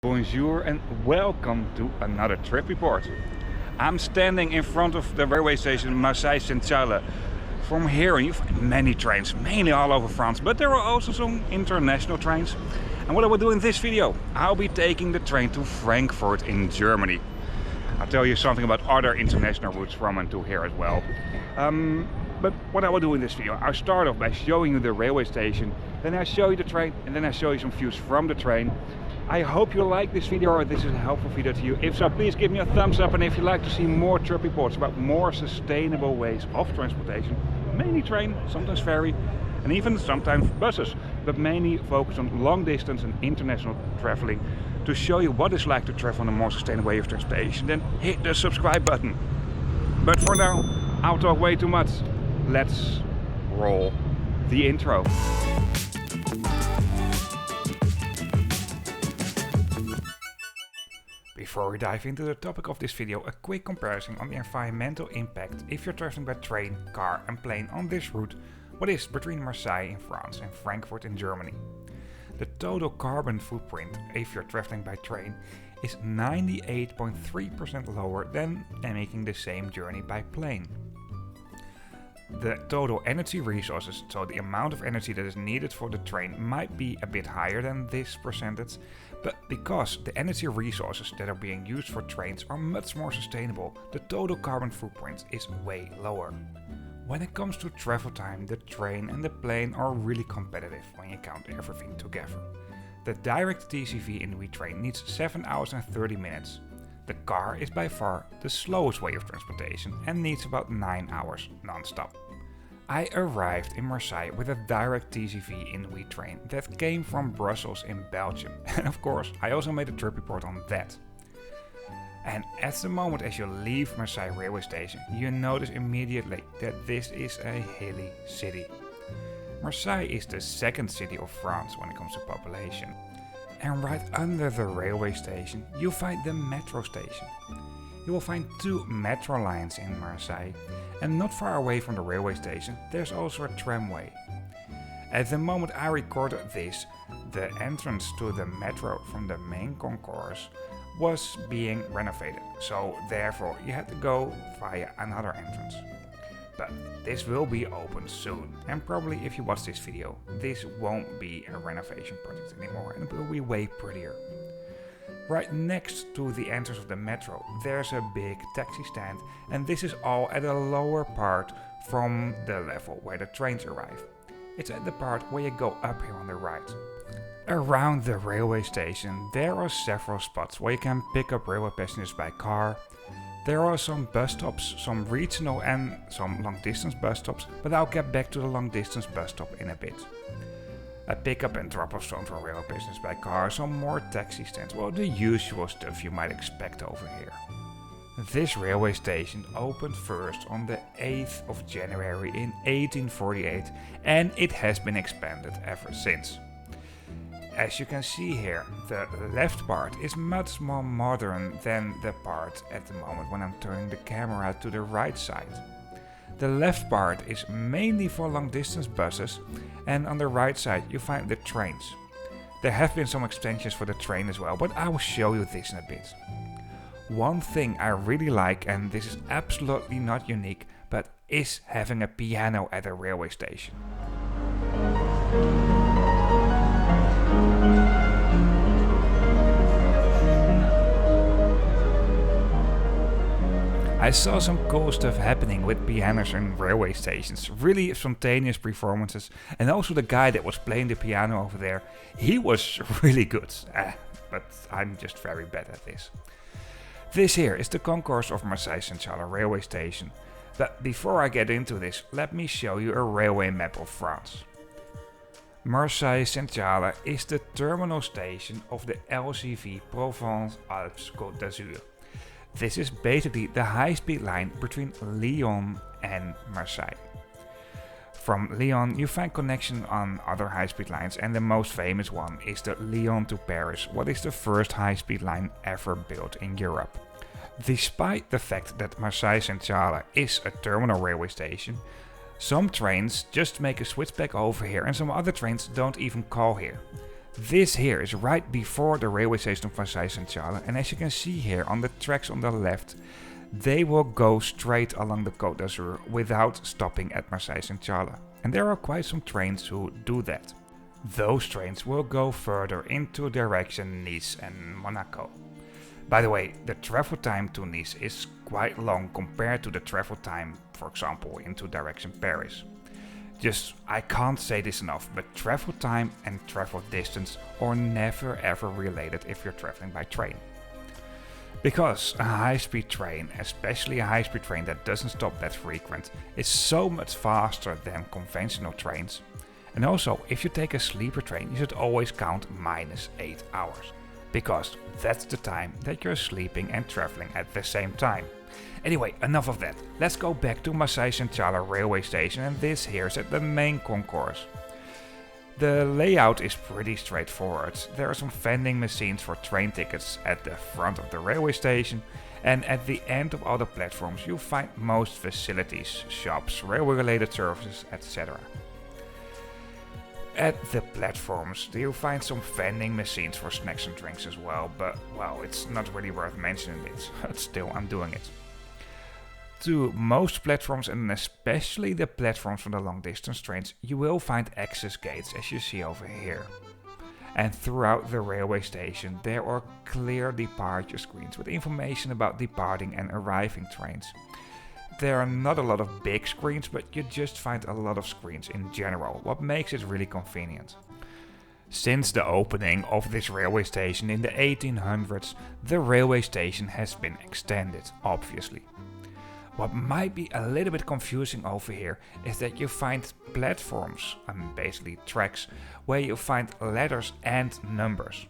Bonjour and welcome to another trip report. I'm standing in front of the railway station Marseille St. From here you find many trains, mainly all over France, but there are also some international trains. And what I will do in this video, I'll be taking the train to Frankfurt in Germany. I'll tell you something about other international routes from and to here as well. But what I will do in this video, I'll start off by showing you the railway station, then I'll show you the train, and then I'll show you some views from the train. I hope you like this video or this is a helpful video to you. If so, please give me a thumbs up, and if you'd like to see more trip reports about more sustainable ways of transportation, mainly train, sometimes ferry, and even sometimes buses, but mainly focus on long distance and international traveling, to show you what it's like to travel on a more sustainable way of transportation, then hit the subscribe button. But for now, I'll talk way too much. Let's roll the intro. Before we dive into the topic of this video, a quick comparison on the environmental impact if you're traveling by train, car and plane on this route, what is between Marseille in France and Frankfurt in Germany. The total carbon footprint if you're traveling by train is 98.3% lower than making the same journey by plane. The total energy resources, so the amount of energy that is needed for the train, might be a bit higher than this percentage, but because the energy resources that are being used for trains are much more sustainable, the total carbon footprint is way lower. When it comes to travel time, the train and the plane are really competitive when you count everything together. The direct TGV inOui train needs 7 hours and 30 minutes. The car is by far the slowest way of transportation and needs about 9 hours non-stop. I arrived in Marseille with a direct TGV inOui train that came from Brussels in Belgium, and of course I also made a trip report on that. And at the moment as you leave Marseille railway station, you notice immediately that this is a hilly city. Marseille is the second city of France when it comes to population. And right under the railway station you find the metro station. You will find 2 metro lines in Marseille, and not far away from the railway station there's also a tramway. At the moment I recorded this, the entrance to the metro from the main concourse was being renovated, so therefore you had to go via another entrance. But this will be open soon, and probably if you watch this video, this won't be a renovation project anymore and it will be way prettier. Right next to the entrance of the metro there's a big taxi stand, and this is all at a lower part from the level where the trains arrive. It's at the part where you go up here on the right. Around the railway station there are several spots where you can pick up railway passengers by car. There are some bus stops, some regional and some long distance bus stops, but I'll get back to the long distance bus stop in a bit. A pick-up and drop-off zone for railway passengers by car, some more taxi stands, well, the usual stuff you might expect over here. This railway station opened first on the 8th of January in 1848, and it has been expanded ever since. As you can see here, the left part is much more modern than the part at the moment when I'm turning the camera to the right side. The left part is mainly for long distance buses, and on the right side you find the trains. There have been some extensions for the train as well, but I will show you this in a bit. One thing I really like, and this is absolutely not unique, but is having a piano at a railway station. I saw some cool stuff happening with pianos in railway stations, really spontaneous performances, and also the guy that was playing the piano over there, he was really good, but I'm just very bad at this. This here is the concourse of Marseille St. railway station, but before I get into this, let me show you a railway map of France. Marseille St. is the terminal station of the LCV Provence-Alpes-Côte d'Azur. This is basically the high-speed line between Lyon and Marseille. From Lyon you find connection on other high-speed lines, and the most famous one is the Lyon to Paris, what is the first high-speed line ever built in Europe. Despite the fact that Marseille St. is a terminal railway station, some trains just make a switch back over here and some other trains don't even call here. This here is right before the railway station of Marseille St, and as you can see here on the tracks on the left, they will go straight along the Côte d'Azur without stopping at Marseille St, and there are quite some trains who do that. Those trains will go further into direction Nice and Monaco. By the way, the travel time to Nice is quite long compared to the travel time, for example, into direction Paris. I can't say this enough, but travel time and travel distance are never ever related if you're traveling by train. Because a high-speed train, especially a high-speed train that doesn't stop that frequent, is so much faster than conventional trains. And also, if you take a sleeper train, you should always count -8 hours. Because that's the time that you're sleeping and traveling at the same time. Anyway, enough of that. Let's go back to Marseille St railway station, and this here is at the main concourse. The layout is pretty straightforward. There are some vending machines for train tickets at the front of the railway station, and at the end of all the platforms you'll find most facilities, shops, railway related services, etc. At the platforms you'll find some vending machines for snacks and drinks as well, but well, it's not really worth mentioning it, but still I'm doing it. To most platforms, and especially the platforms for the long distance trains, you will find access gates as you see over here. And throughout the railway station there are clear departure screens with information about departing and arriving trains. There are not a lot of big screens, but you just find a lot of screens in general, what makes it really convenient. Since the opening of this railway station in the 1800s, the railway station has been extended, obviously. What might be a little bit confusing over here is that you find platforms, basically tracks, where you find letters and numbers.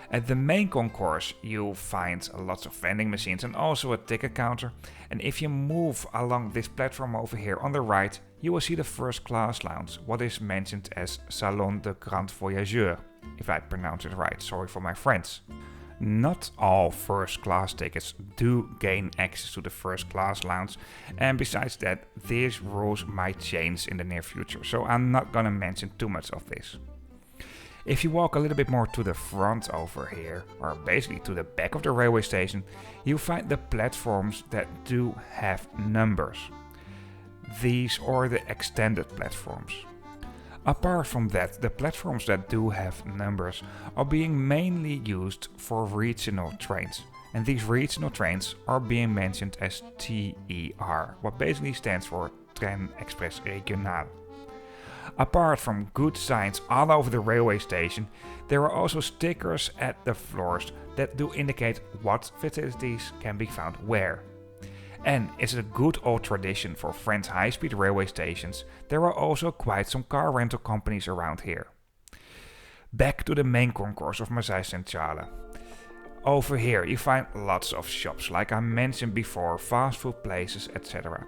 At the main concourse you'll find lots of vending machines and also a ticket counter, and if you move along this platform over here on the right, you will see the first class lounge, what is mentioned as Salon de Grand Voyageur, if I pronounce it right, sorry for my French. Not all first class tickets do gain access to the first class lounge, and besides that, these rules might change in the near future, so I'm not gonna mention too much of this. If you walk a little bit more to the front over here, or basically to the back of the railway station, you'll find the platforms that do have numbers. These are the extended platforms. Apart from that, the platforms that do have numbers are being mainly used for regional trains. And these regional trains are being mentioned as TER, what basically stands for Train Express Regional. Apart from good signs all over the railway station, there are also stickers at the floors that do indicate what facilities can be found where. And it's a good old tradition for French high-speed railway stations, there are also quite some car rental companies around here. Back to the main concourse of Marseille St. Over here you find lots of shops, like I mentioned before, fast food places, etc.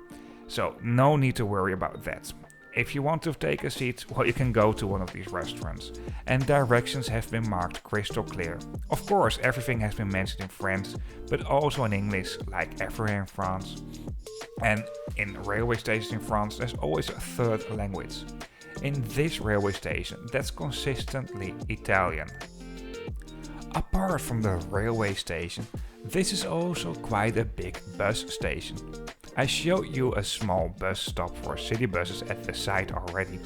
So no need to worry about that. If you want to take a seat, well, you can go to one of these restaurants. And directions have been marked crystal clear. Of course, everything has been mentioned in French, but also in English, like everywhere in France. And in railway stations in France, there's always a third language. In this railway station, that's consistently Italian. Apart from the railway station, this is also quite a big bus station. I showed you a small bus stop for city buses at the side already,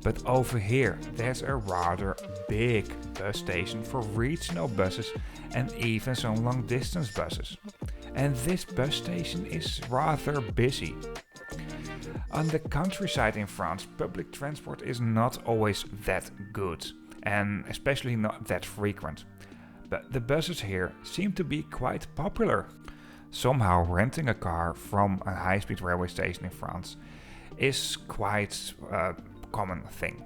but over here there's a rather big bus station for regional buses and even some long distance buses. And this bus station is rather busy. On the countryside in France, public transport is not always that good, and especially not that frequent. But the buses here seem to be quite popular. Somehow renting a car from a high-speed railway station in France is quite a common thing.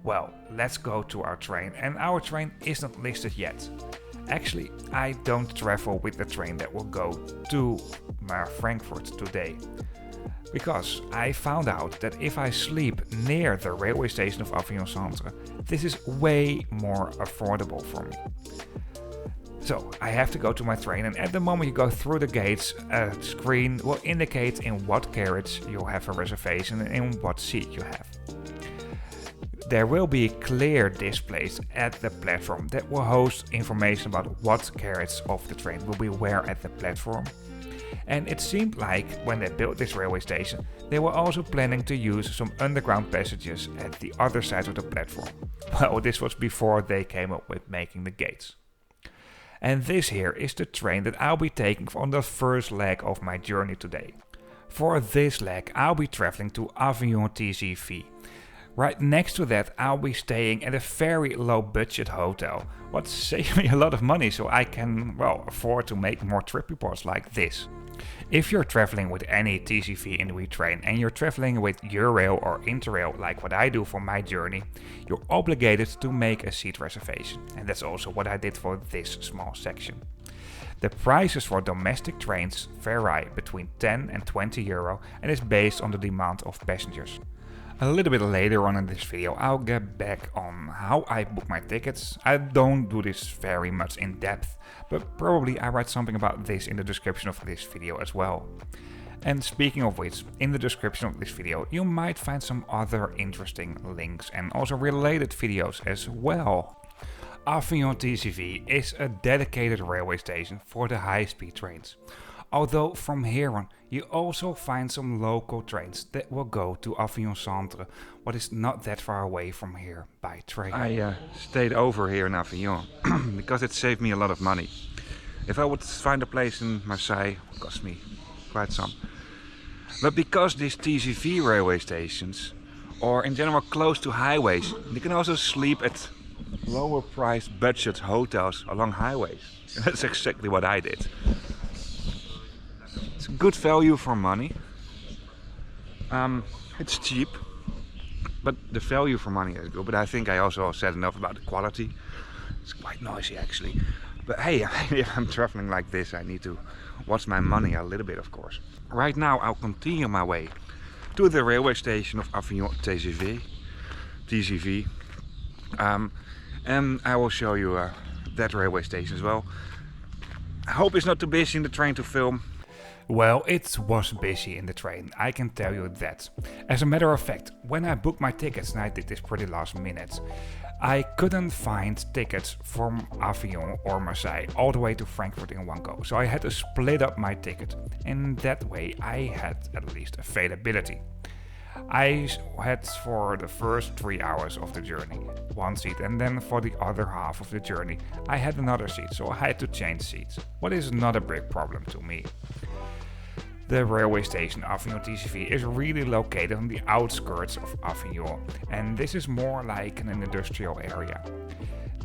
Well, let's go to our train, and our train isn't listed yet. Actually, I don't travel with the train that will go to Frankfurt today. Because I found out that if I sleep near the railway station of Avignon St, this is way more affordable for me. So I have to go to my train, and at the moment you go through the gates, a screen will indicate in what carriage you'll have a reservation and in what seat you have. there will be clear displays at the platform that will host information about what carriages of the train will be where at the platform. And it seemed like when they built this railway station, they were also planning to use some underground passages at the other side of the platform. Well, this was before they came up with making the gates. And this here is the train that I'll be taking on the first leg of my journey today. For this leg, I'll be traveling to Avignon TGV. Right next to that, I'll be staying at a very low budget hotel, what saves me a lot of money so I can, well, afford to make more trip reports like this. If you're traveling with any TGV inOui train and you're traveling with Eurail or Interrail like what I do for my journey, you're obligated to make a seat reservation, and that's also what I did for this small section. The prices for domestic trains vary between 10 and 20 euro and is based on the demand of passengers. A little bit later on in this video I'll get back on how I book my tickets. I don't do this very much in depth, but probably I write something about this in the description of this video as well. And speaking of which, in the description of this video you might find some other interesting links and also related videos as well. Avignon TGV is a dedicated railway station for the high-speed trains. Although from here on you also find some local trains that will go to Avignon St, what is not that far away from here by train. I stayed over here in Avignon because it saved me a lot of money. If I would find a place in Marseille, it would cost me quite some. But because these TGV railway stations are in general close to highways, you can also sleep at lower priced budget hotels along highways. That's exactly what I did. It's good value for money. It's cheap, but the value for money is good. But I think I also said enough about the quality. It's quite noisy actually. But hey, if I'm traveling like this, I need to watch my money a little bit, of course. Right now I'll continue my way to the railway station of Avignon TGV. And I will show you that railway station as well. I hope it's not too busy in the train to film. Well, it was busy in the train, I can tell you that. As a matter of fact, when I booked my tickets, and I did this pretty last minute, I couldn't find tickets from Avignon or Marseille all the way to Frankfurt in one go. So I had to split up my ticket, and that way I had at least availability. I had for the first 3 hours of the journey one seat, and then for the other half of the journey I had another seat, so I had to change seats. What is not a big problem to me. The railway station Avignon TGV is really located on the outskirts of Avignon, and this is more like an industrial area.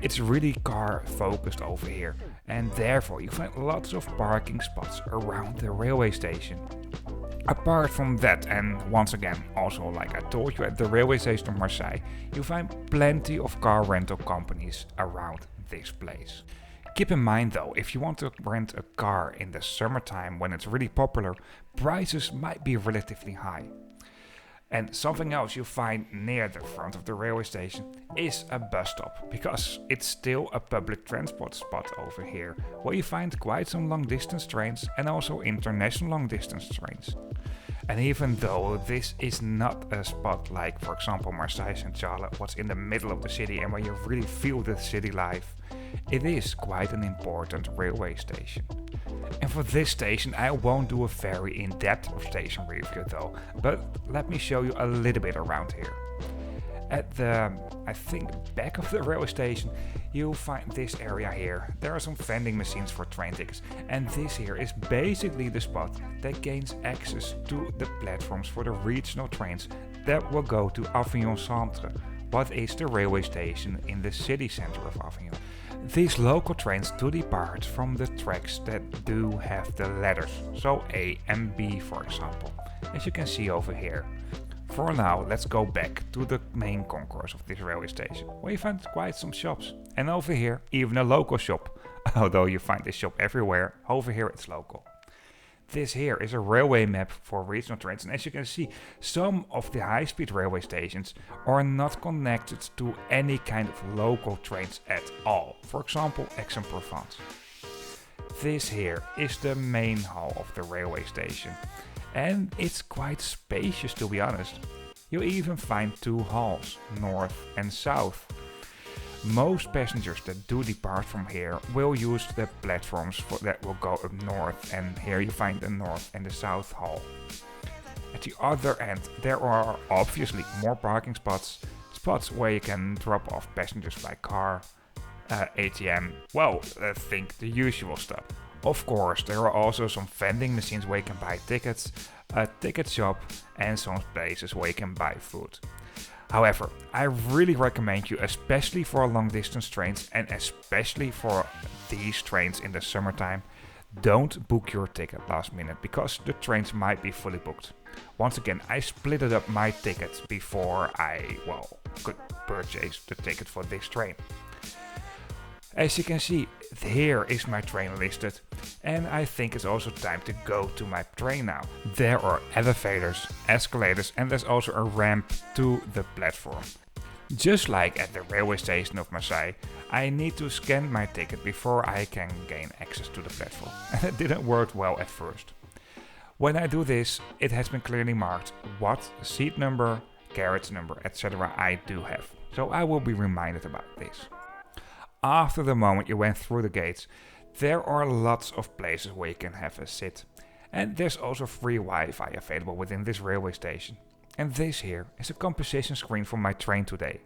It's really car focused over here, and therefore you find lots of parking spots around the railway station. Apart from that, and once again, also like I told you at the railway station of Marseille, you find plenty of car rental companies around this place. Keep in mind though, if you want to rent a car in the summertime when it's really popular, prices might be relatively high. And something else you find near the front of the railway station is a bus stop, because it's still a public transport spot over here, where you find quite some long distance trains and also international long distance trains. And even though this is not a spot like, for example, Marseille St, what's in the middle of the city and where you really feel the city life, it is quite an important railway station. And for this station I won't do a very in-depth station review though, but let me show you a little bit around here. At the, I think, back of the railway station, you'll find this area here. There are some vending machines for train tickets, and this here is basically the spot that gains access to the platforms for the regional trains that will go to Avignon St, what is the railway station in the city center of Avignon. These local trains do depart from the tracks that do have the letters, so A and B for example, as you can see over here. For now, let's go back to the main concourse of this railway station, where you find quite some shops. And over here, even a local shop. Although you find this shop everywhere, over here it's local. This here is a railway map for regional trains, and as you can see, some of the high-speed railway stations are not connected to any kind of local trains at all. For example, Aix-en-Provence. This here is the main hall of the railway station. And it's quite spacious, to be honest. You'll even find two halls, north and south. Most passengers that do depart from here will use the platforms that will go up north, and here you find the north and the south hall. At the other end there are obviously more parking spots where you can drop off passengers by car, ATM, think the usual stuff. Of course, there are also some vending machines where you can buy tickets, a ticket shop, and some places where you can buy food. However, I really recommend you, especially for long distance trains and especially for these trains in the summertime, don't book your ticket last minute because the trains might be fully booked. Once again, I split up my tickets before I could purchase the ticket for this train. As you can see, here is my train listed, and I think it's also time to go to my train now. There are elevators, escalators, and there's also a ramp to the platform. Just like at the railway station of Marseille, I need to scan my ticket before I can gain access to the platform, and it didn't work well at first. When I do this, it has been clearly marked what seat number, carriage number, etc. I do have, so I will be reminded about this. After the moment you went through the gates, there are lots of places where you can have a sit. And there's also free Wi-Fi available within this railway station. And this here is a composition screen for my train today.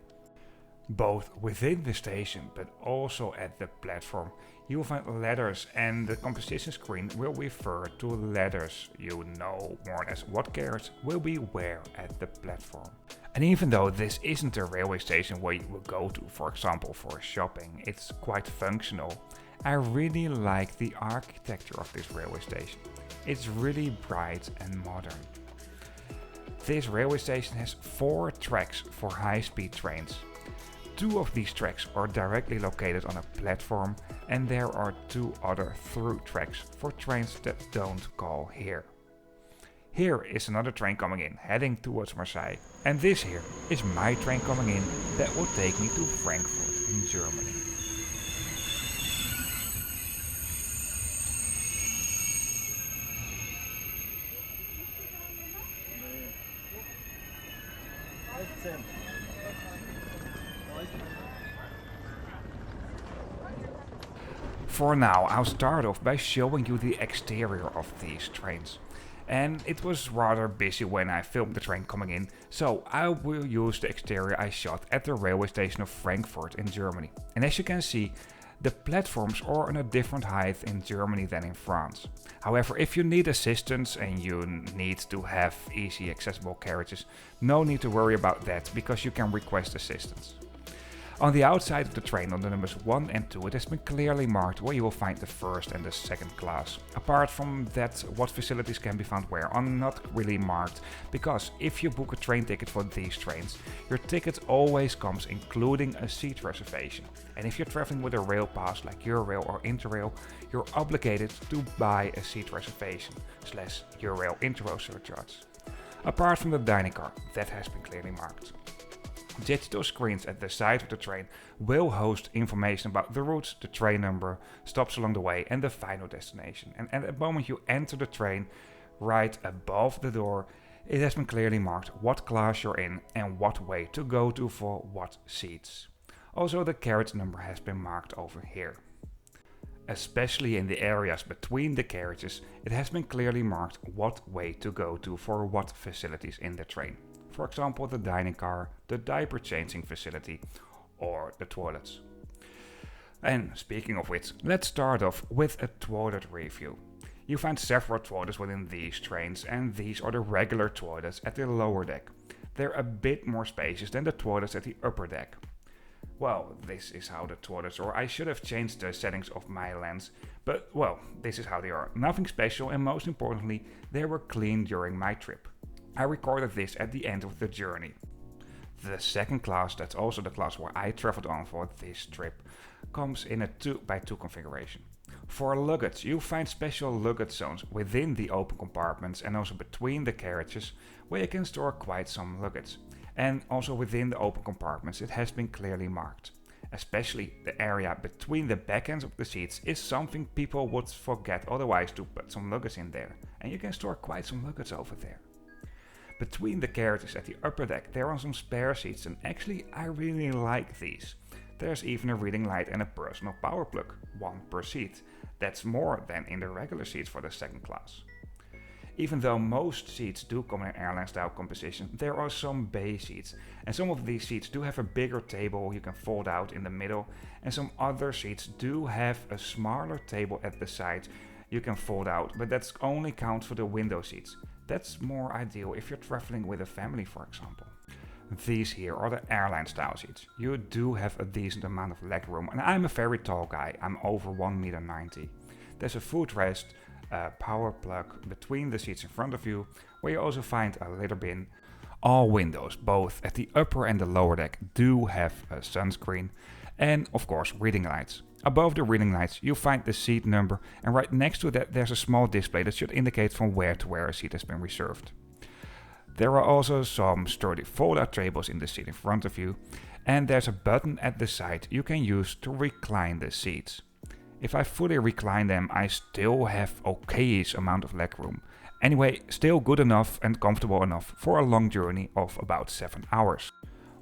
Both within the station but also at the platform, you will find letters, and the composition screen will refer to letters. You know more or less what carriage will be where at the platform. And even though this isn't a railway station where you will go to, for example, for shopping, it's quite functional. I really like the architecture of this railway station. It's really bright and modern. This railway station has 4 tracks for high-speed trains. 2 of these tracks are directly located on a platform, and there are 2 other through tracks for trains that don't call here. Here is another train coming in, heading towards Marseille, and this here is my train coming in that will take me to Frankfurt in Germany. For now, I'll start off by showing you the exterior of these trains. And it was rather busy when I filmed the train coming in, so I will use the exterior I shot at the railway station of Frankfurt in Germany. And as you can see, the platforms are on a different height in Germany than in France. However, if you need assistance and you need to have easy accessible carriages, no need to worry about that because you can request assistance. On the outside of the train, on the numbers 1 and 2, it has been clearly marked where you will find the first and the second class. Apart from that, what facilities can be found where are not really marked, because if you book a train ticket for these trains, your ticket always comes including a seat reservation. And if you're traveling with a rail pass like Eurail or Interrail, you're obligated to buy a seat reservation / Eurail Interrail surcharge. Apart from the dining car, that has been clearly marked. Digital screens at the side of the train will host information about the routes, the train number, stops along the way and the final destination. And at the moment you enter the train, right above the door, it has been clearly marked what class you're in and what way to go to for what seats. Also, the carriage number has been marked over here. Especially in the areas between the carriages, it has been clearly marked what way to go to for what facilities in the train. For example, the dining car, the diaper changing facility, or the toilets. And speaking of which, let's start off with a toilet review. You find several toilets within these trains, and these are the regular toilets at the lower deck. They're a bit more spacious than the toilets at the upper deck. Well, this is how the toilets are. I should have changed the settings of my lens, but well, this is how they are. Nothing special, and most importantly, they were clean during my trip. I recorded this at the end of the journey. The second class, that's also the class where I traveled on for this trip, comes in a 2x2 configuration. For luggage, you'll find special luggage zones within the open compartments and also between the carriages where you can store quite some luggage. And also within the open compartments it has been clearly marked. Especially the area between the back ends of the seats is something people would forget otherwise to put some luggage in there. And you can store quite some luggage over there. Between the carriages at the upper deck there are some spare seats, and actually I really like these. There's even a reading light and a personal power plug, one per seat. That's more than in the regular seats for the second class. Even though most seats do come in an airline style composition, there are some bay seats, and some of these seats do have a bigger table you can fold out in the middle, and some other seats do have a smaller table at the side you can fold out, but that only counts for the window seats. That's more ideal if you're traveling with a family, for example. These here are the airline style seats. You do have a decent amount of leg room, and I'm a very tall guy, I'm over 1,90 m. There's a footrest, a power plug between the seats in front of you, where you also find a litter bin. All windows, both at the upper and the lower deck, do have a sunscreen, and of course reading lights. Above the reading lights you find the seat number, and right next to that there's a small display that should indicate from where to where a seat has been reserved. There are also some sturdy fold-out tables in the seat in front of you, and there's a button at the side you can use to recline the seats. If I fully recline them, I still have okayish amount of leg room. Anyway, still good enough and comfortable enough for a long journey of about 7 hours.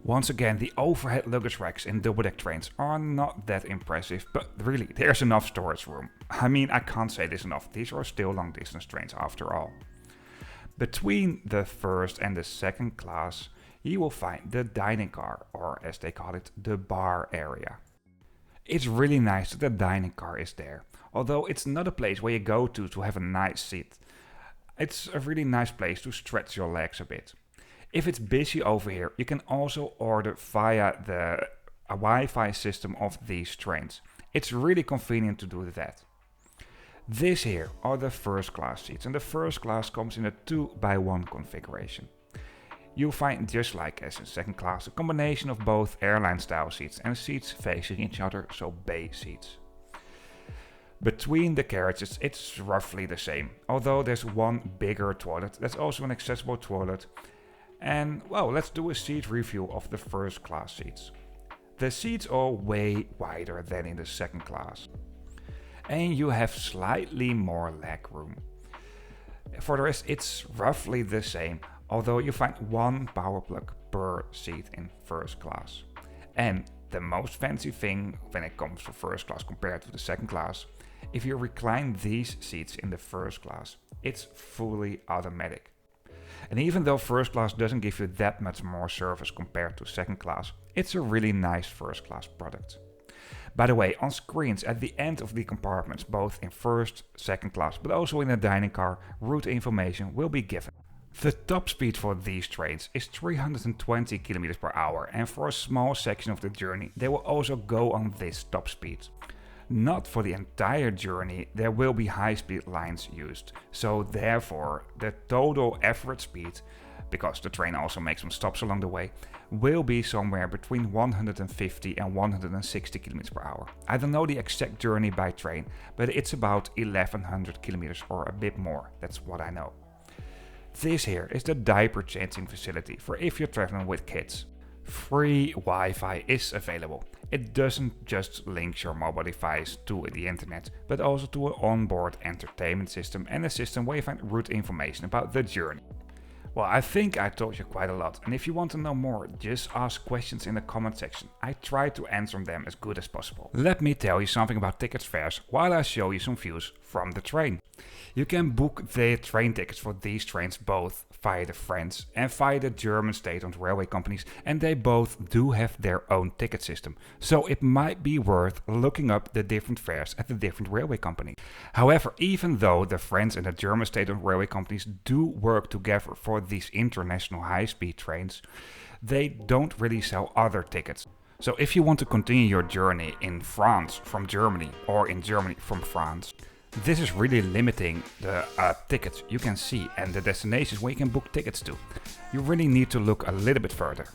Once again, the overhead luggage racks in double-deck trains are not that impressive, but really, there's enough storage room. I mean, I can't say this enough, these are still long-distance trains after all. Between the first and the second class, you will find the dining car, or as they call it, the bar area. It's really nice that the dining car is there, although it's not a place where you go to have a nice seat. It's a really nice place to stretch your legs a bit. If it's busy over here, you can also order via the Wi-Fi system of these trains. It's really convenient to do that. This here are the first class seats, and the first class comes in a 2x1 configuration. You'll find, just like as in second class, a combination of both airline style seats and seats facing each other, so bay seats. Between the carriages it's roughly the same, although there's one bigger toilet that's also an accessible toilet. And well, let's do a seat review of the first class seats. The seats are way wider than in the second class, and you have slightly more leg room. For the rest it's roughly the same, although you find one power plug per seat in first class. And the most fancy thing when it comes to first class compared to the second class, if you recline these seats in the first class, it's fully automatic. And even though first class doesn't give you that much more service compared to second class, it's a really nice first class product. By the way, on screens at the end of the compartments, both in first, second class, but also in the dining car, route information will be given. The top speed for these trains is 320 km per hour, and for a small section of the journey they will also go on this top speed. Not for the entire journey, there will be high-speed lines used, so therefore the total average speed, because the train also makes some stops along the way, will be somewhere between 150 and 160 km per hour. I don't know the exact journey by train, but it's about 1100 km or a bit more, that's what I know. This here is the diaper changing facility for if you're traveling with kids. Free Wi-Fi is available. It doesn't just link your mobile device to the internet, but also to an onboard entertainment system and a system where you find route information about the journey. Well, I think I told you quite a lot, and if you want to know more, just ask questions in the comment section. I try to answer them as good as possible. Let me tell you something about tickets fares while I show you some views from the train. You can book the train tickets for these trains both via the French and via the German state-owned railway companies, and they both do have their own ticket system, so it might be worth looking up the different fares at the different railway companies. However, even though the French and the German state-owned railway companies do work together for these international high-speed trains, they don't really sell other tickets. So if you want to continue your journey in France from Germany or in Germany from France, this is really limiting the tickets you can see and the destinations where you can book tickets to. You really need to look a little bit further.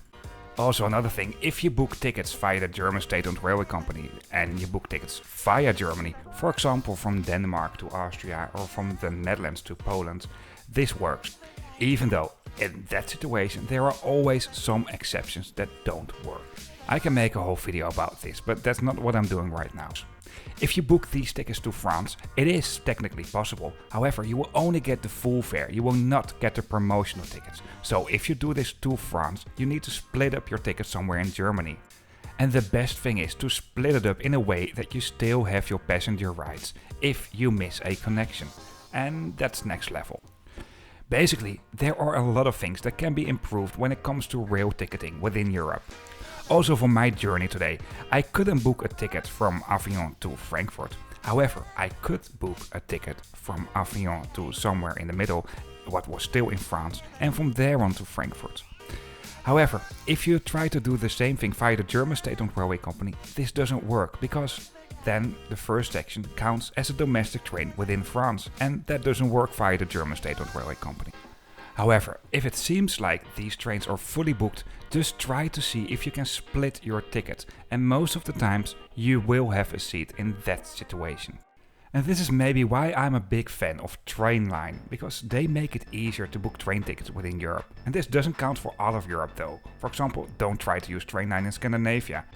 Also, another thing, if you book tickets via the German state-owned railway company and you book tickets via Germany, for example from Denmark to Austria or from the Netherlands to Poland, this works. Even though in that situation there are always some exceptions that don't work. I can make a whole video about this, but that's not what I'm doing right now. If you book these tickets to France, it is technically possible. However, you will only get the full fare, you will not get the promotional tickets. So if you do this to France, you need to split up your tickets somewhere in Germany. And the best thing is to split it up in a way that you still have your passenger rights if you miss a connection. And that's next level. Basically, there are a lot of things that can be improved when it comes to rail ticketing within Europe. Also for my journey today, I couldn't book a ticket from Avignon to Frankfurt. However, I could book a ticket from Avignon to somewhere in the middle, what was still in France, and from there on to Frankfurt. However, if you try to do the same thing via the German state-owned railway company, this doesn't work because then the first section counts as a domestic train within France, and that doesn't work via the German state-owned railway company. However, if it seems like these trains are fully booked, just try to see if you can split your ticket, and most of the times you will have a seat in that situation. And this is maybe why I'm a big fan of Trainline, because they make it easier to book train tickets within Europe. And this doesn't count for all of Europe though. For example, don't try to use Trainline in Scandinavia.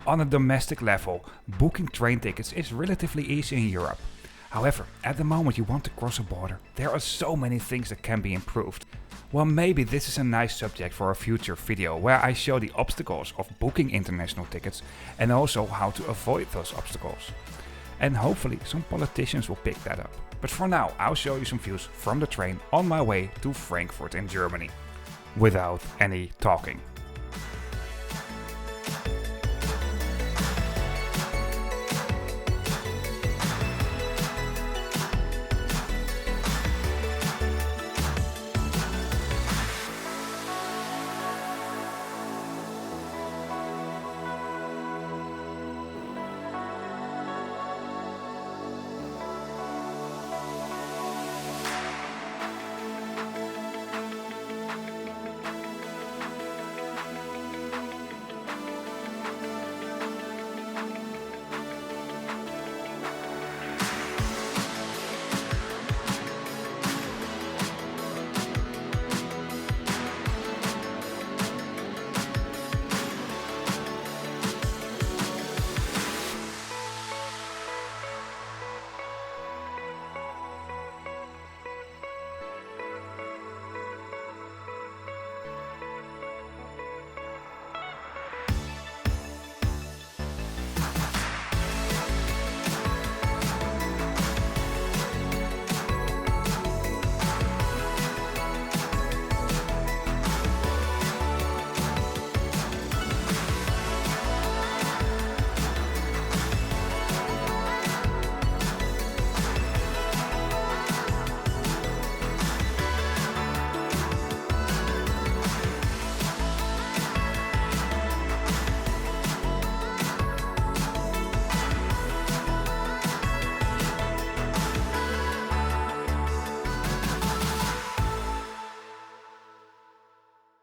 On a domestic level, booking train tickets is relatively easy in Europe. However, at the moment you want to cross a border, there are so many things that can be improved. Well, maybe this is a nice subject for a future video where I show the obstacles of booking international tickets and also how to avoid those obstacles. And hopefully some politicians will pick that up. But for now, I'll show you some views from the train on my way to Frankfurt in Germany. Without any talking.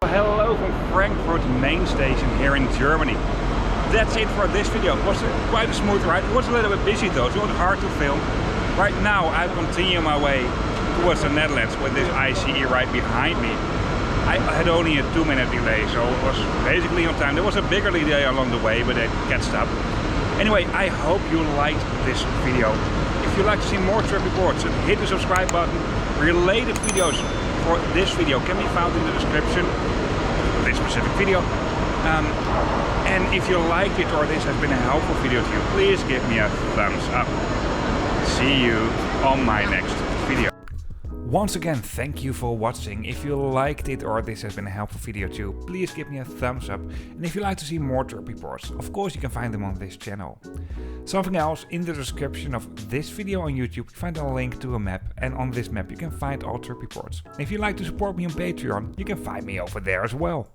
Hello from Frankfurt main station here in Germany. That's it for this video. It was quite a smooth ride. It was a little bit busy though, so it was hard to film. Right now I continue my way towards the Netherlands with this ICE right behind me. I had only a 2-minute delay, so it was basically on time. There was a bigger delay along the way, but it catched up. Anyway, I hope you liked this video. If you'd like to see more trip reports, hit the subscribe button. Related videos for this video can be found in the description of this specific video. And if you liked it or this has been a helpful video to you, please give me a thumbs up. See you on my next video. Once again, thank you for watching. If you liked it or this has been a helpful video to you, please give me a thumbs up. And if you'd like to see more trip reports, of course you can find them on this channel. Something else, in the description of this video on YouTube, you find a link to a map, and on this map you can find all trip reports. If you'd like to support me on Patreon, you can find me over there as well.